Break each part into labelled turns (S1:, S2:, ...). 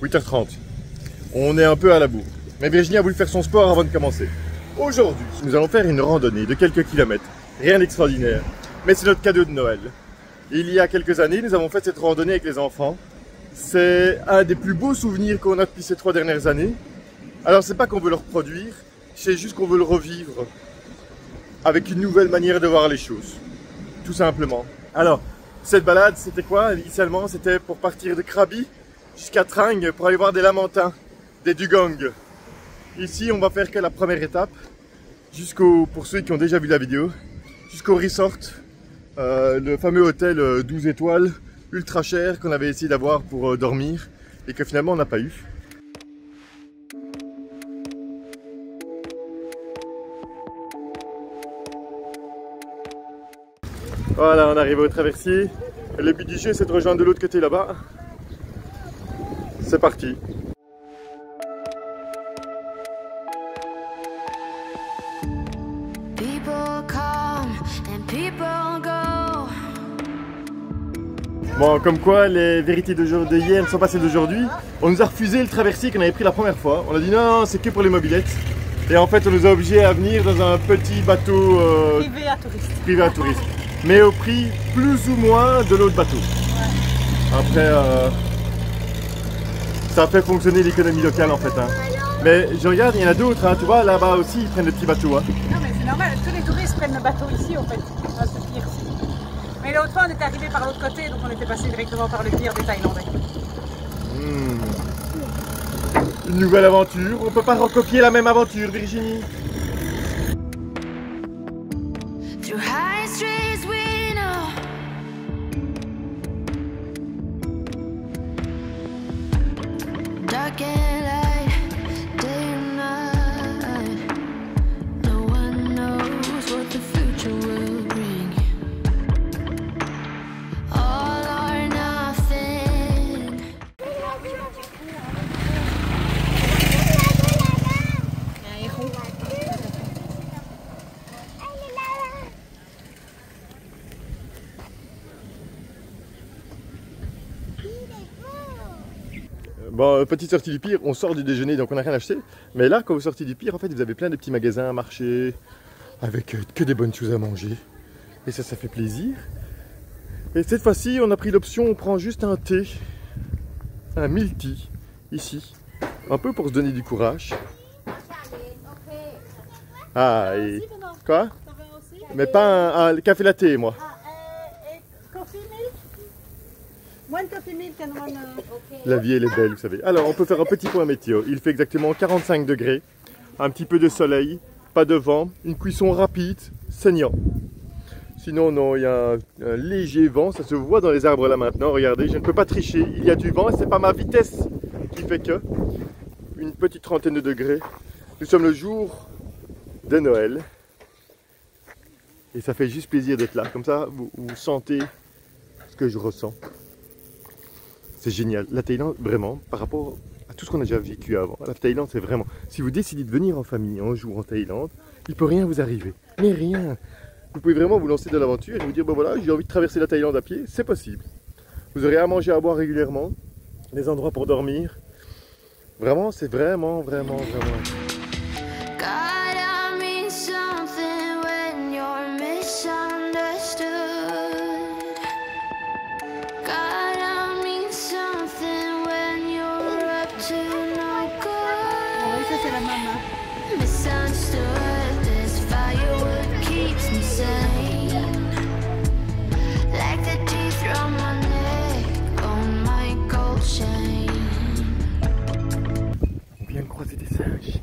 S1: 8h30. On est un peu à la bourre. Mais Virginie a voulu faire son sport avant de commencer. Aujourd'hui, nous allons faire une randonnée de quelques kilomètres. Rien d'extraordinaire. Mais c'est notre cadeau de Noël. Il y a quelques années, nous avons fait cette randonnée avec les enfants. C'est un des plus beaux souvenirs qu'on a depuis ces 3 dernières années. Alors c'est pas qu'on veut le reproduire, c'est juste qu'on veut le revivre avec une nouvelle manière de voir les choses. Tout simplement. Alors, cette balade, c'était quoi? Initialement, c'était pour partir de Krabi jusqu'à Trang pour aller voir des lamantins, des dugongs. Ici, on va faire que la première étape, pour ceux qui ont déjà vu la vidéo, jusqu'au resort, le fameux hôtel 12 étoiles, ultra cher, qu'on avait essayé d'avoir pour dormir et que finalement on n'a pas eu. Voilà, on arrive au traversier. Le but du jeu, c'est de rejoindre de l'autre côté là-bas. C'est parti. Bon, comme quoi les vérités d'hier sont passées d'aujourd'hui. On nous a refusé le traversier qu'on avait pris la première fois. On a dit non, c'est que pour les mobylettes. Et en fait, on nous a obligés à venir dans un petit bateau privé à touristes. Mais au prix plus ou moins de l'autre bateau. Ouais. Après, ça fait fonctionner l'économie locale en fait. Hein. Mais je regarde, il y en a d'autres, hein, tu vois, là-bas aussi, ils prennent des petits bateaux. Hein.
S2: Non mais c'est normal, tous les touristes prennent le bateau ici en fait, à ce pier-ci. Mais l'autre fois, on était arrivé par l'autre côté, donc on était passé directement par le pier des Thaïlandais.
S1: Une nouvelle aventure, on peut pas recopier la même aventure, Virginie. Bon, petite sortie du pire, on sort du déjeuner donc on n'a rien acheté. Mais là, quand vous sortez du pire, en fait, vous avez plein de petits magasins à marcher avec que des bonnes choses à manger. Et ça fait plaisir. Et cette fois-ci, on a pris l'option, on prend juste un thé, un milk tea, ici. Un peu pour se donner du courage. Ah, et... Quoi? Mais pas un café latte, moi. La vie elle est belle, vous savez. Alors on peut faire un petit point météo. Il fait exactement 45 degrés, un petit peu de soleil, pas de vent, une cuisson rapide, saignant. Sinon non, il y a un léger vent, ça se voit dans les arbres là maintenant. Regardez, je ne peux pas tricher, il y a du vent et c'est pas ma vitesse qui fait que. Une petite trentaine de degrés. Nous sommes le jour de Noël. Et ça fait juste plaisir d'être là. Comme ça, vous sentez ce que je ressens. C'est génial. La Thaïlande, vraiment, par rapport à tout ce qu'on a déjà vécu avant, la Thaïlande, c'est vraiment... Si vous décidez de venir en famille un jour en Thaïlande, il ne peut rien vous arriver. Mais rien. Vous pouvez vraiment vous lancer dans l'aventure et vous dire, bon voilà, j'ai envie de traverser la Thaïlande à pied, c'est possible. Vous aurez à manger, à boire régulièrement, des endroits pour dormir. Vraiment, c'est vraiment. Croiser des singes.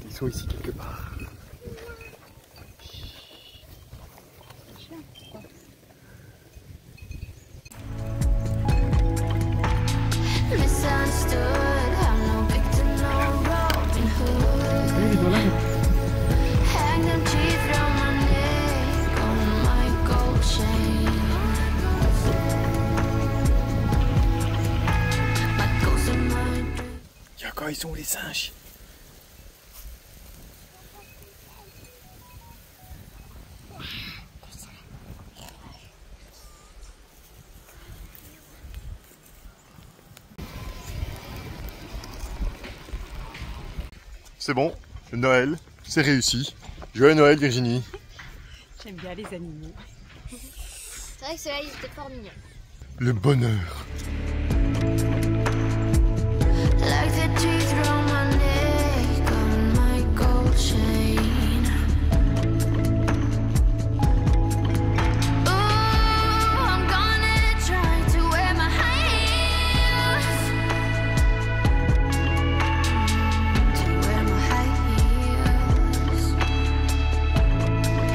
S1: Ils sont ici quelque part. Ils sont où les singes? c'est bon, Noël, c'est réussi. Joyeux Noël Virginie.
S2: J'aime bien les animaux.
S3: C'est vrai que ceux-là, ils étaient fort mignons.
S1: Le bonheur.
S4: Like the teeth round my neck on my gold chain. Oh, I'm gonna try to wear my high heels. To wear my high heels.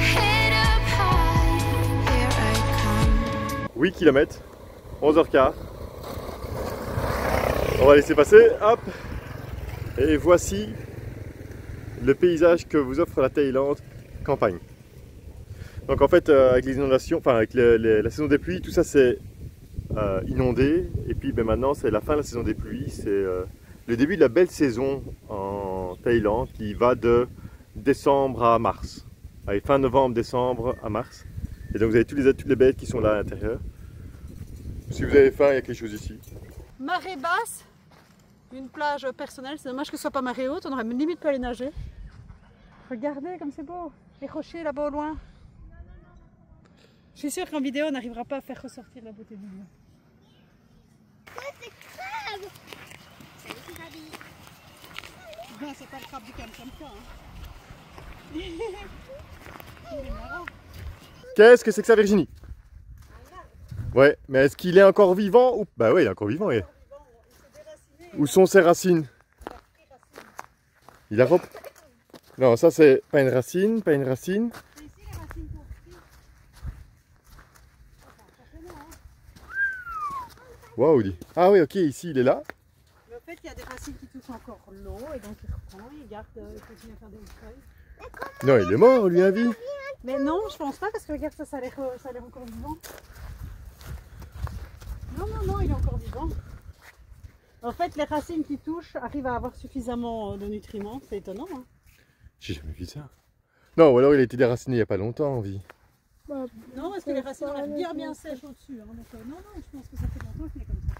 S4: Head up high, here I come.
S1: 8 km, 11h15. On va laisser passer, hop. Et voici le paysage que vous offre la Thaïlande campagne. Donc en fait, avec les inondations, enfin avec la saison des pluies, tout ça c'est inondé. Et puis ben, maintenant c'est la fin de la saison des pluies, c'est le début de la belle saison en Thaïlande qui va de décembre à mars. Allez, fin novembre, décembre à mars. Et donc vous avez toutes les bêtes qui sont là à l'intérieur. Si vous avez faim, il y a quelque chose ici.
S2: Marée basse, une plage personnelle, c'est dommage que ce soit pas marée haute, on aurait limite pu aller nager. Regardez comme c'est beau, les rochers là-bas au loin. Je suis sûre qu'en vidéo on n'arrivera pas à faire ressortir la beauté du lieu. Non, c'est pas le crabe du Kamchatka. Hein. Il est marrant.
S1: Qu'est-ce que c'est que ça, Virginie? Ouais, mais est-ce qu'il est encore vivant ou... Bah ouais, il est encore vivant. Ouais. Où sont ses racines? Il a rep... Non, ça c'est pas une racine, pas une racine.
S2: C'est ici les racines qu'on pris.
S1: Waouh, dis. Ah oui, ok, ici il est là.
S2: Mais en fait, il y a des racines qui touchent encore l'eau et donc il reprend, il garde, il continue à faire des feuilles.
S1: Non, il est mort, lui, à vie.
S2: Mais non, je pense pas parce que regarde, ça a l'air encore vivant. Non, non, non, il est encore vivant. En fait, les racines qui touchent arrivent à avoir suffisamment de nutriments, c'est étonnant. Hein.
S1: J'ai jamais vu ça. Non, ou alors il a été déraciné il n'y a pas longtemps en vie.
S2: Non, parce que les racines restent bien sèches au-dessus. Hein. Donc, non, non, je pense que ça fait longtemps qu'il est comme ça.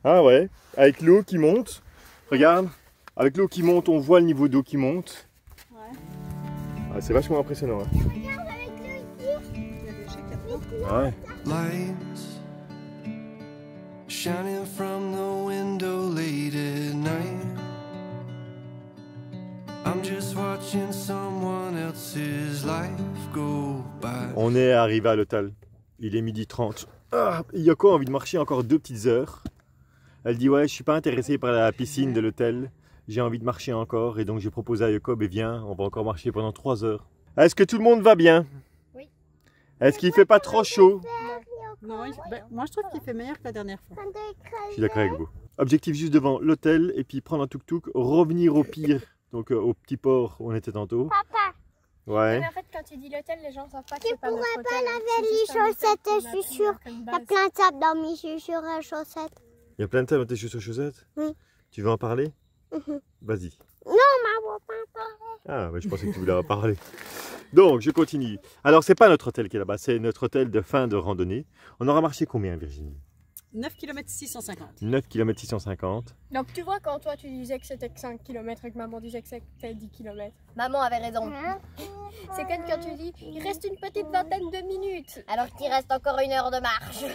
S1: Ah ouais, avec l'eau qui monte. Regarde, avec l'eau qui monte, on voit le niveau d'eau qui monte.
S2: Ouais.
S1: Ah, c'est vachement impressionnant. Hein.
S2: Il y a des chèques là-dedans.
S1: Ouais.
S5: Lights shining from the window late at night. I'm just watching someone else's life go by.
S1: On est arrivé à l'hôtel. Il est 12h30. Ah, Yoko a envie de marcher encore 2 petites heures. Elle dit ouais, je suis pas intéressée par la piscine de l'hôtel. J'ai envie de marcher encore et donc j'ai proposé à Yoko, ben viens, on va encore marcher pendant 3 heures. Est-ce que tout le monde va bien?
S3: Oui.
S1: Est-ce qu'il fait pas trop chaud?
S2: Non, moi je trouve qu'il fait meilleur que la dernière fois.
S1: Je suis d'accord avec vous. Objectif juste devant l'hôtel et puis prendre un tuk-tuk, revenir au pire, donc au petit port où on était tantôt.
S3: Papa.
S1: Ouais.
S3: Mais en fait, quand tu dis l'hôtel, les gens ne savent pas que
S6: Tu
S3: c'est pas notre
S6: pourrais
S3: hôtel.
S6: pas laver les chaussettes, je suis sûre. Il y a plein de sable dans mes chaussures à chaussettes.
S1: Il y a plein de tables dans tes chaussures chaussettes?
S6: Oui.
S1: Tu veux en parler?
S6: Mhm.
S1: Vas-y.
S6: Non, maman, papa.
S1: Ah, mais je pensais que tu voulais en parler. Donc, je continue. Alors, c'est pas notre hôtel qui est là-bas, c'est notre hôtel de fin de randonnée. On aura marché combien, Virginie?
S2: 9 km 650.
S1: 9 km 650.
S3: Donc tu vois, quand toi tu disais que c'était que 5 km et que maman disait que c'était 10 km. Maman avait raison. C'est comme quand tu dis, il reste une petite vingtaine de minutes. Alors qu'il reste encore 1 heure de marche.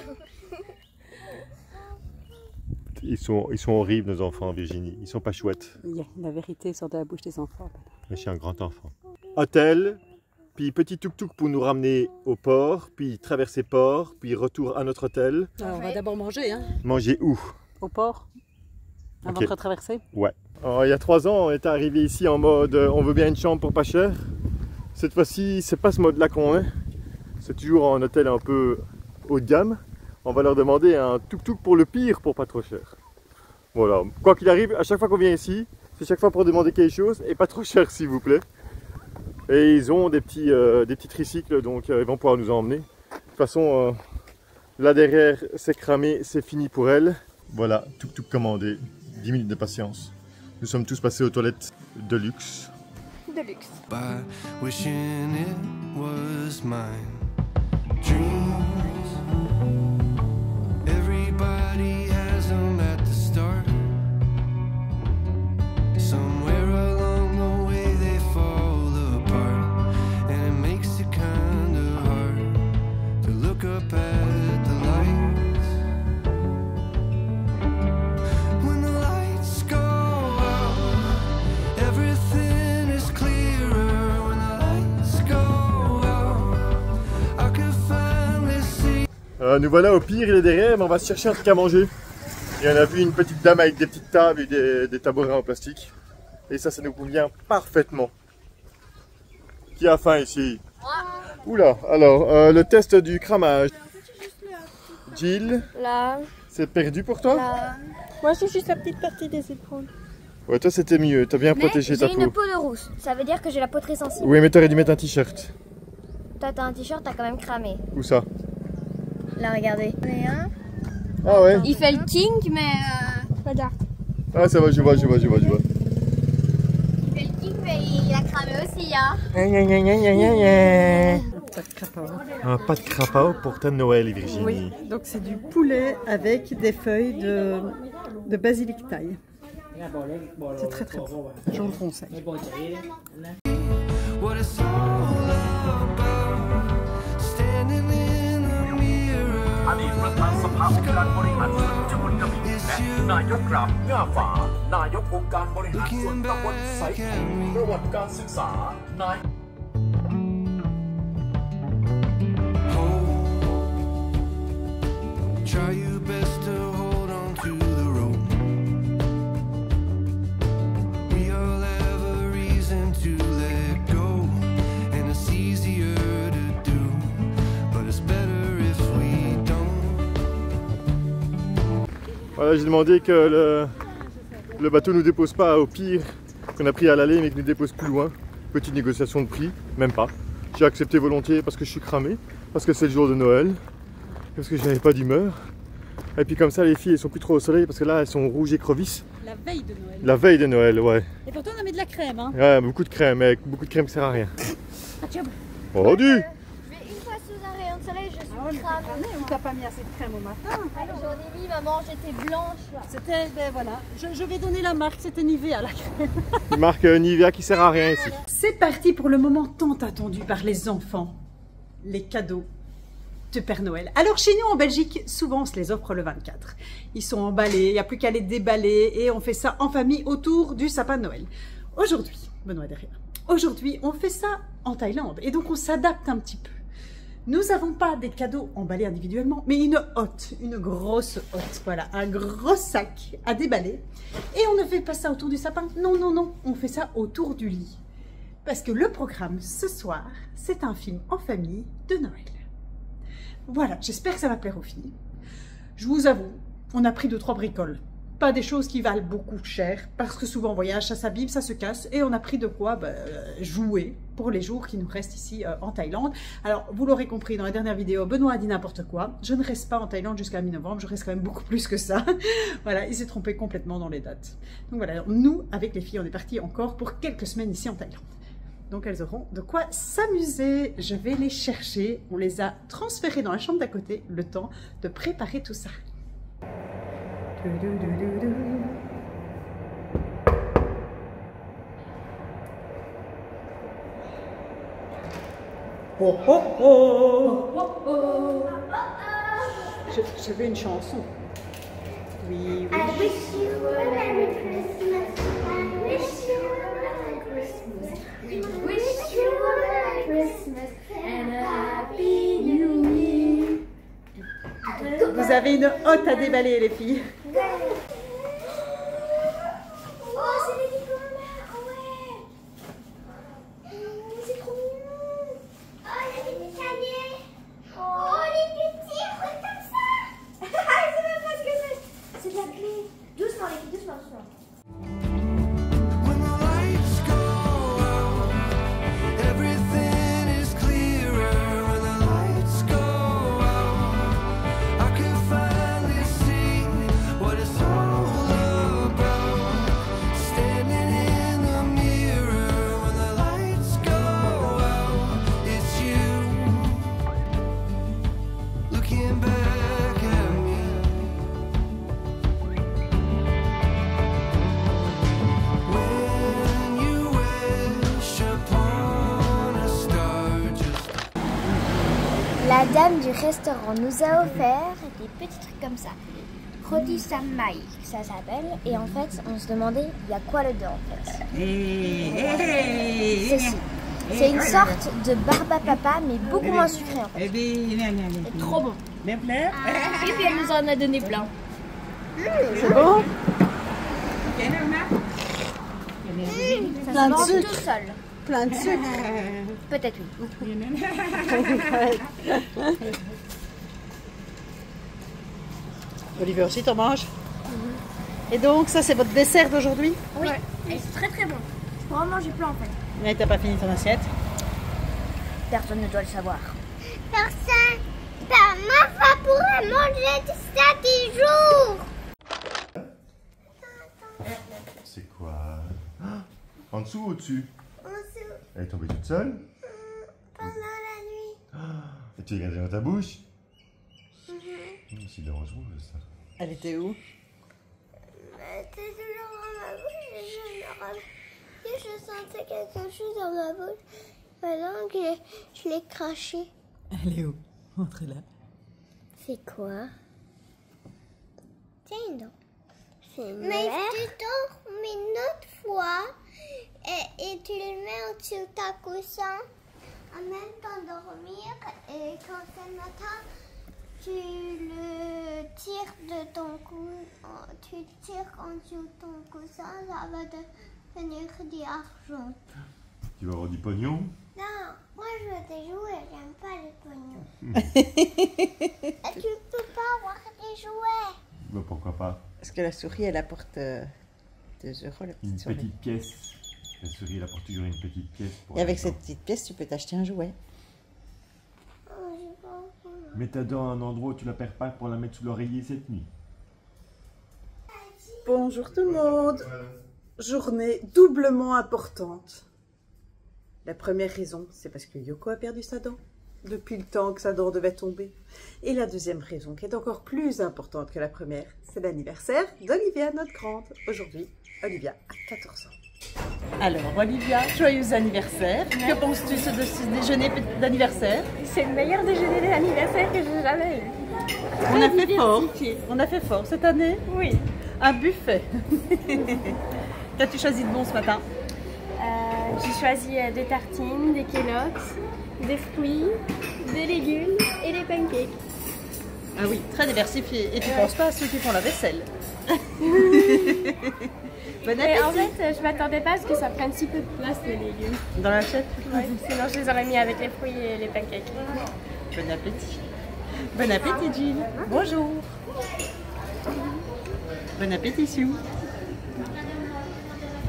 S1: Ils sont horribles, nos enfants, Virginie. Ils sont pas chouettes.
S2: La vérité sort de la bouche des enfants.
S1: Mais je suis un grand enfant. Hôtel, puis petit tuk-tuk pour nous ramener au port, puis traverser port, puis retour à notre hôtel.
S2: Alors, on va d'abord manger, hein,
S1: Manger où?
S2: au port, avant
S1: Ok.
S2: de retraverser.
S1: Ouais. Alors, il y a 3 ans, on est arrivé ici en mode on veut bien une chambre pour pas cher. Cette fois-ci, c'est pas ce mode-là qu'on est. C'est toujours un hôtel un peu haut de gamme. On va leur demander un tuk-tuk pour le pire, pour pas trop cher. Voilà. Quoi qu'il arrive, à chaque fois qu'on vient ici, c'est chaque fois pour demander quelque chose et pas trop cher, s'il vous plaît. Et ils ont des petits tricycles, donc ils vont pouvoir nous emmener. De toute façon, là derrière, c'est cramé, c'est fini pour elle. Voilà, tuk-tuk commandé. 10 minutes de patience. Nous sommes tous passés aux toilettes de luxe.
S3: De luxe.
S5: By wishing it was mine. Dreams, everybody has them at the start.
S1: Nous voilà au pire, il est derrière, mais on va se chercher un truc à manger. Et on a vu une petite dame avec des petites tables et des tabourets en plastique. Et ça nous convient parfaitement. Qui a faim ici? Oula, alors le test du cramage. Jill,
S3: Là.
S1: c'est perdu pour toi?
S3: Là. Moi, c'est juste la petite partie des épaules.
S1: Ouais, toi c'était mieux, t'as bien protégé ta
S3: J'ai
S1: peau.
S3: une peau de rousse, ça veut dire que j'ai la peau très sensible.
S1: Oui, mais t'aurais dû mettre un t-shirt.
S3: Toi, t'as un t-shirt, t'as quand même cramé.
S1: Où ça?
S3: Là, regardez.
S1: Ah ouais?
S3: Il fait le king, mais regarde.
S1: Ah ça va, je vois.
S3: Il fait le king, mais il a cramé aussi, hein.
S2: Pas de crapaud.
S1: Un pas de crapaud pour ta Noël, Virginie.
S2: Oui, donc c'est du poulet avec des feuilles de basilic thaï. C'est très très bon, je vous le conseille.
S5: What it's all about. Standing in the mirror.
S7: อดีตประธานสภาองค์การบริหารส่วนจังหวัดกระบี่และนายกกราบง่าฝานายกองค์การบริหารส่วนตำบลไสขมประวัติการศึกษานาย
S5: Try your best to hold on to the rope. We all have a reason to let go, and it's easier to do, but it's better if we don't.
S1: Voilà, j'ai demandé que le bateau ne nous dépose pas au pire qu'on a pris à l'aller, mais qu'il nous dépose plus loin. Petite négociation de prix, même pas. J'ai accepté volontiers parce que je suis cramé, parce que c'est le jour de Noël, parce que je n'avais pas d'humeur. Et puis comme ça, les filles, elles sont plus trop au soleil parce que là, elles sont rouges écrevisses.
S2: La veille de Noël.
S1: La veille de Noël, ouais.
S2: Et pourtant, on a mis de la crème, hein.
S1: Ouais, beaucoup de crème, mais beaucoup de crème qui sert à rien. Oh, du!
S3: Mais une fois sous un rayon de soleil, je suis cramée.
S2: On t'a pas mis assez de crème au matin.
S3: J'en ai mis, maman, j'étais blanche.
S2: C'était, ben voilà, je vais donner la marque, c'était Nivea la crème.
S1: Une marque Nivea qui sert à rien ici.
S2: C'est parti pour le moment tant attendu par les enfants. Les cadeaux de Père Noël. Alors chez nous en Belgique, souvent on se les offre le 24. Ils sont emballés, il n'y a plus qu'à les déballer et on fait ça en famille autour du sapin de Noël. Aujourd'hui, Benoît est derrière, aujourd'hui on fait ça en Thaïlande et donc on s'adapte un petit peu. Nous n'avons pas des cadeaux emballés individuellement, mais une hotte, une grosse hotte, voilà, un gros sac à déballer. Et on ne fait pas ça autour du sapin, non, non, non, on fait ça autour du lit. Parce que le programme ce soir, c'est un film en famille de Noël. Voilà, j'espère que ça va plaire aux filles. Je vous avoue, on a pris 2-3 bricoles. Pas des choses qui valent beaucoup cher, parce que souvent en voyage, ça s'abîme, ça se casse, et on a pris de quoi jouer pour les jours qui nous restent ici en Thaïlande. Alors, vous l'aurez compris dans la dernière vidéo, Benoît a dit n'importe quoi. Je ne reste pas en Thaïlande jusqu'à mi-novembre, je reste quand même beaucoup plus que ça. Voilà, il s'est trompé complètement dans les dates. Donc voilà, nous, avec les filles, on est partis encore pour quelques semaines ici en Thaïlande. Donc elles auront de quoi s'amuser. Je vais les chercher. On les a transférées dans la chambre d'à côté, le temps de préparer tout ça. Oh oh oh, oh, oh. Je veux une chanson. Oui, oui.
S6: I wish you a Merry Christmas. I wish you a Merry Christmas. We wish you a Merry Christmas and a Happy New Year.
S2: Vous avez une hotte à déballer, les filles.
S6: Oh, c'est les licornes. Oh ouais. C'est trop mignon. Oh, il y a des petits cahiers. Oh, les petits trucs comme ça. Je sais même pas ce que c'est. C'est de la clé. Doucement, les filles, doucement, doucement.
S5: When the lights go out, everything is clearer. When the lights go out, I can finally see what it's all about. Standing in the mirror when the lights go out, it's you looking back at me. When you wish upon a star just
S3: La dame du restaurant nous a offert des petits trucs comme ça. Roti Samai, ça s'appelle. Et en fait, on se demandait, il y a quoi dedans en fait. Ceci. C'est une sorte de barbe à papa, mais beaucoup moins sucré en fait. C'est trop bon.
S8: Bien plein.
S3: Et puis elle nous en a donné plein.
S2: C'est bon? Plein de
S3: Mange
S2: sucre.
S3: tout seul.
S2: Plein de sucre.
S3: Peut-être oui.
S2: Olivier aussi, t'en manges? Et donc, ça, c'est votre dessert d'aujourd'hui?
S3: Oui. Et c'est très très bon. Je pourrais en manger plein en fait.
S2: Mais t'as pas fini ton assiette?
S3: Personne ne doit le savoir.
S6: Personne, ma femme pourrait manger ça 10 jours.
S1: C'est quoi? En dessous ou au-dessus?
S6: En dessous,
S1: Elle est tombée toute seule?
S6: pendant la nuit.
S1: Et tu l'as gardée dans ta bouche? C'est dangereux ça.
S2: Elle était où?
S6: C'était toujours dans ma bouche et je sentais quelque chose dans ma bouche. Maintenant que je l'ai craché.
S2: Elle est où? Montrez-la.
S6: C'est quoi? Tiens donc. Mais tu dors une autre fois et tu le mets au-dessus de ta coussin en même temps dormir et quand c'est le matin tu le tires de ton cou, tu tires en dessous de ton coussin, ça va devenir de l'argent.
S1: Tu vas avoir du pognon?
S6: Non, moi je veux des jouets, j'aime pas les pognons. Et tu peux pas avoir des jouets.
S1: Bah, pourquoi pas?
S2: Parce que la souris, elle apporte 2 euros, la
S1: Une
S2: petite souris.
S1: petite pièce. La souris, elle apporte toujours une petite pièce. Pour
S2: Et avec
S1: l'instant.
S2: cette petite pièce, tu peux t'acheter un jouet.
S6: Oh, j'ai pas envie.
S1: Mets ta dent à un endroit où tu la perds pas pour la mettre sous l'oreiller cette nuit.
S2: Bonjour tout le monde. Journée doublement importante. La première raison, c'est parce que Yoko a perdu sa dent. Depuis le temps que sa dent devait tomber. Et la deuxième raison, qui est encore plus importante que la première, c'est l'anniversaire d'Olivia, notre grande. Aujourd'hui, Olivia a 14 ans. Alors, Olivia, joyeux anniversaire. Que penses-tu de ce déjeuner d'anniversaire?
S3: C'est le meilleur déjeuner d'anniversaire que j'ai jamais eu.
S2: On a fait fort. On a fait fort cette année.
S3: Oui.
S2: Un buffet. Qu'as-tu choisi de bon ce matin?
S3: J'ai choisi des tartines, des Kellogg's, des fruits, des légumes et des pancakes.
S2: Ah oui, très diversifié. Et tu penses pas à ceux qui font la vaisselle? Bon
S3: Mais en
S2: appétit.
S3: fait, je m'attendais pas à ce que ça prenne si peu de place les légumes.
S2: Dans l'assiette?
S3: Ouais, sinon je les aurais mis avec les fruits et les pancakes.
S2: Bon appétit. Bon appétit, Jill. Bonjour. Bon appétit, Sue.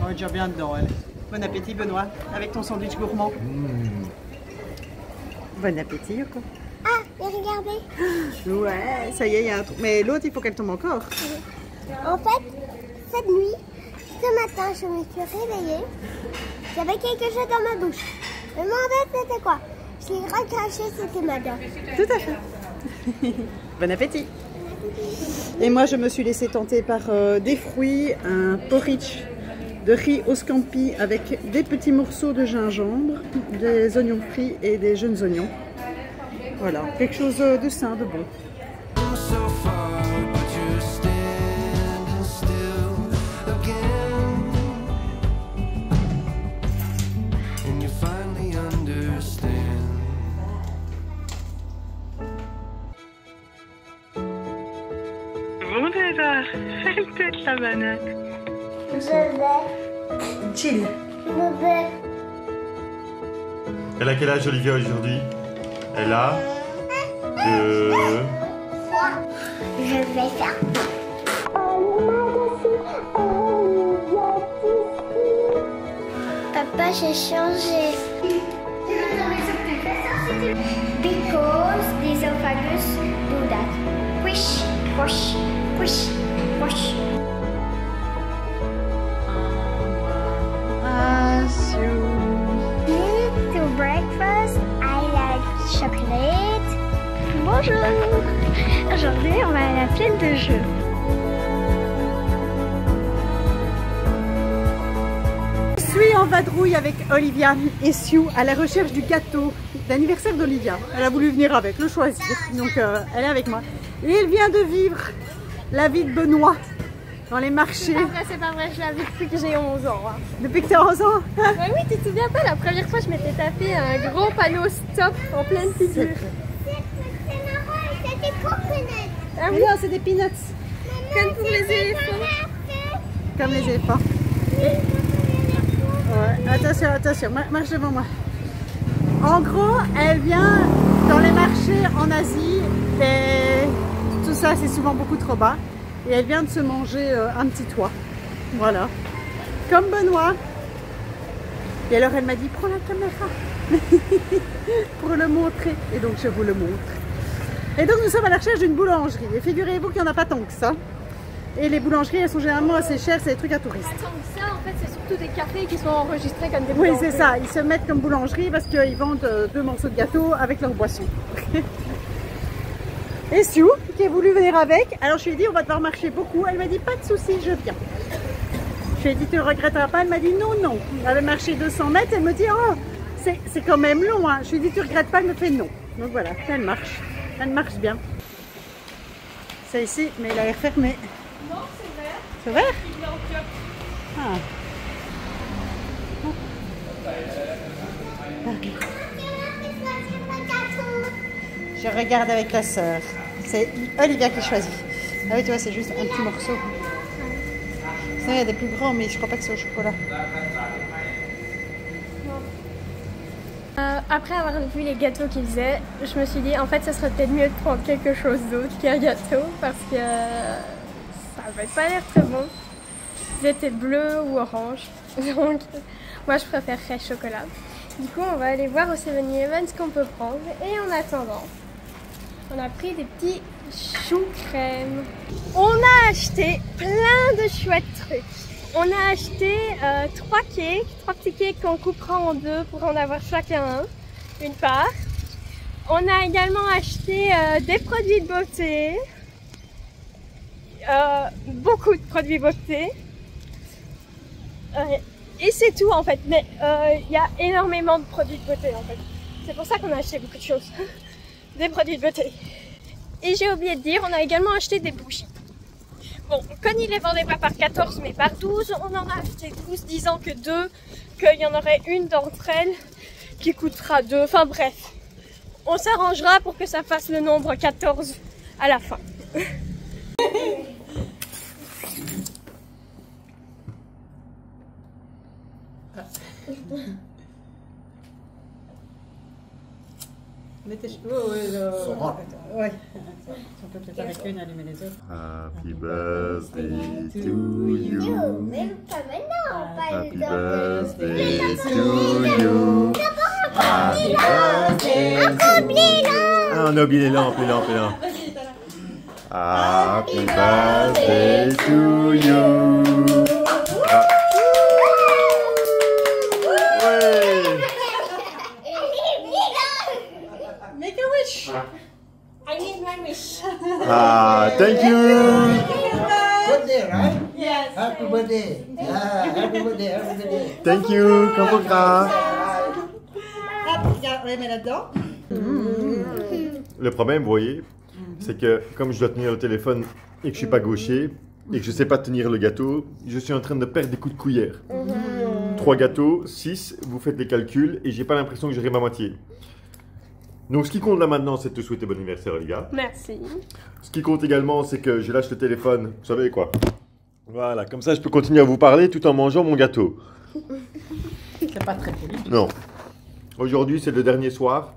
S2: On est déjà bien dedans, elle. Bon appétit, Benoît, avec ton sandwich gourmand. Bon appétit, Yoko.
S6: Ah, mais regardez.
S2: Ouais, ça y est, il y a un trou. Mais l'autre, il faut qu'elle tombe encore.
S6: En fait, cette nuit, ce matin, je me suis réveillée. J'avais quelque chose dans ma bouche. Je me demandais c'était quoi. Je l'ai recraché, c'était ma dent.
S2: Tout à fait. Bon appétit. Et moi, je me suis laissée tenter par des fruits, un porridge de riz au scampi avec des petits morceaux de gingembre, des oignons frits et des jeunes oignons. Voilà, quelque chose de sain, de bon.
S5: So far, but you're standing still again. And you finally understand.
S9: Wunderbar, fällt la banane.
S2: Chill.
S6: Bébé.
S1: Elle a quel âge, Olivia, aujourd'hui? Elle a
S6: Je vais faire. Papa, j'ai changé. Because the esophagus do that. Push, push, push, push. To breakfast, I like chocolate. Bonjour. Aujourd'hui, on va à la plaine de jeu.
S2: Je suis en vadrouille avec Olivia et Sue à la recherche du gâteau d'anniversaire d'Olivia. Elle a voulu venir avec, le choisir. Donc elle est avec moi. Et elle vient de vivre la vie de Benoît dans les marchés.
S3: C'est pas vrai, je l'ai vu depuis que j'ai 11 ans. Hein.
S2: Depuis que tu as 11 ans.
S3: Ouais, oui, tu te souviens pas, la première fois, je m'étais tapé un gros panneau stop en pleine figure.
S6: C'est marrant, c'était
S2: Ah oui, non, c'est des peanuts.
S3: Comme pour les éléphants.
S2: Comme les éléphants. Ouais, attention, attention, marche devant moi. En gros, elle vient dans les marchés en Asie, et tout ça c'est souvent beaucoup trop bas. Et elle vient de se manger un petit toit. Voilà. Comme Benoît. Et alors elle m'a dit, prends la caméra pour le montrer. Et donc je vous le montre. Et donc nous sommes à la recherche d'une boulangerie. Et figurez-vous qu'il n'y en a pas tant que ça. Et les boulangeries, elles sont généralement assez chères, c'est des trucs à touristes.
S3: Attends, ça en fait c'est surtout des cafés qui sont enregistrés comme des
S2: Oui,
S3: boulangeries.
S2: c'est ça. Ils se mettent comme boulangerie parce qu'ils vendent 2 morceaux de gâteau avec leur boisson. Et Sue, qui a voulu venir avec, alors je lui ai dit on va devoir marcher beaucoup. Elle m'a dit pas de soucis, je viens. Je lui ai dit tu ne regretteras pas. Elle m'a dit non, non. Elle avait marché 200 mètres. Elle me dit oh, c'est quand même long. Hein. Je lui ai dit tu ne regrettes pas. Elle me fait non. Donc voilà, elle marche. Elle marche bien. C'est ici, mais il a l'air fermé.
S3: Non, c'est vert.
S2: C'est vert?
S3: Il est en club.
S2: Ah. Je regarde avec la sœur. C'est Olivia qui choisit. Ah oui, tu vois, c'est juste un petit morceau. Ça, il y a des plus grands, mais je crois pas que c'est au chocolat.
S3: Après avoir vu les gâteaux qu'ils faisaient, je me suis dit en fait ça serait peut-être mieux de prendre quelque chose d'autre qu'un gâteau parce que ça avait pas l'air très bon. Ils étaient bleus ou orange, donc moi je préférerais chocolat. Du coup on va aller voir au 7-Eleven ce qu'on peut prendre et en attendant on a pris des petits choux crème. On a acheté plein de chouettes trucs. On a acheté 3 petits cakes qu'on coupera en 2 pour en avoir chacun une part. On a également acheté des produits de beauté, beaucoup de produits beauté. Et c'est tout en fait, mais il y a énormément de produits de beauté en fait. C'est pour ça qu'on a acheté beaucoup de choses, des produits de beauté. Et j'ai oublié de dire, on a également acheté des bougies. Bon, comme ils les vendaient pas par 14 mais par 12, on en a acheté 12 disant que 2, qu'il y en aurait une d'entre elles qui coûtera 2, enfin bref. On s'arrangera pour que ça fasse le nombre 14 à la fin.
S2: Mettez ouais. On peut peut-être avec une allumer les autres.
S1: Happy birthday to you.
S6: Même pas maintenant, pas
S1: Happy birthday to you. Happy birthday. Ah, on a oublié les lampes, les lampes, les lampes. Happy birthday to you.
S2: Make a wish.
S3: I need my wish.
S1: Ah, thank you.
S8: Birthday, right?
S2: Yes.
S8: Happy birthday. Yeah, happy birthday, happy birthday.
S1: Thank you. Kampoka.
S2: Hop, regarde, on les met là-dedans.
S1: Le problème, vous voyez, c'est que comme je dois tenir le téléphone et que je suis pas gaucher et que je sais pas tenir le gâteau, je suis en train de perdre des coups de cuillère. 3 gâteaux, 6, vous faites les calculs et j'ai pas l'impression que j'arrive à moitié. Donc ce qui compte là maintenant, c'est de te souhaiter bon anniversaire, Olivia.
S3: Merci.
S1: Ce qui compte également, c'est que je lâche le téléphone, vous savez quoi. Voilà, comme ça je peux continuer à vous parler tout en mangeant mon gâteau.
S2: C'est pas très poli.
S1: Non. Aujourd'hui, c'est le dernier soir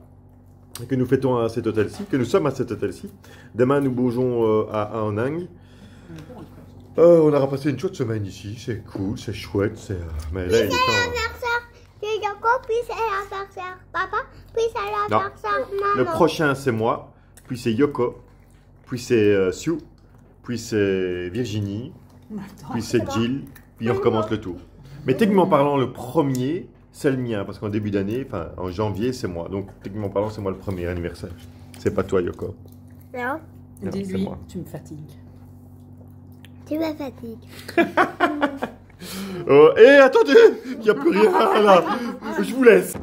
S1: que nous fêtons à cet hôtel-ci, que nous sommes à cet hôtel-ci. Demain, nous bougeons à Anang. On aura passé une chouette semaine ici, c'est cool, c'est chouette, c'est... Mais là, il est temps...
S6: C'est Yoko, puis c'est l'anniversaire papa, puis c'est l'anniversaire maman.
S1: Le prochain, c'est moi, puis c'est Yoko, puis c'est Sue, puis c'est Virginie, puis c'est Jill, puis on recommence le tour. Mais techniquement parlant, le premier, c'est le mien, parce qu'en début d'année, enfin en janvier, c'est moi. Donc techniquement parlant, c'est moi le premier anniversaire. C'est pas toi, Yoko.
S6: Non.
S1: Non, c'est
S2: Dis-lui,
S1: moi.
S2: tu me fatigues.
S6: Tu me fatigues.
S1: Oh, attendez, il n'y a plus rien là. Je vous laisse.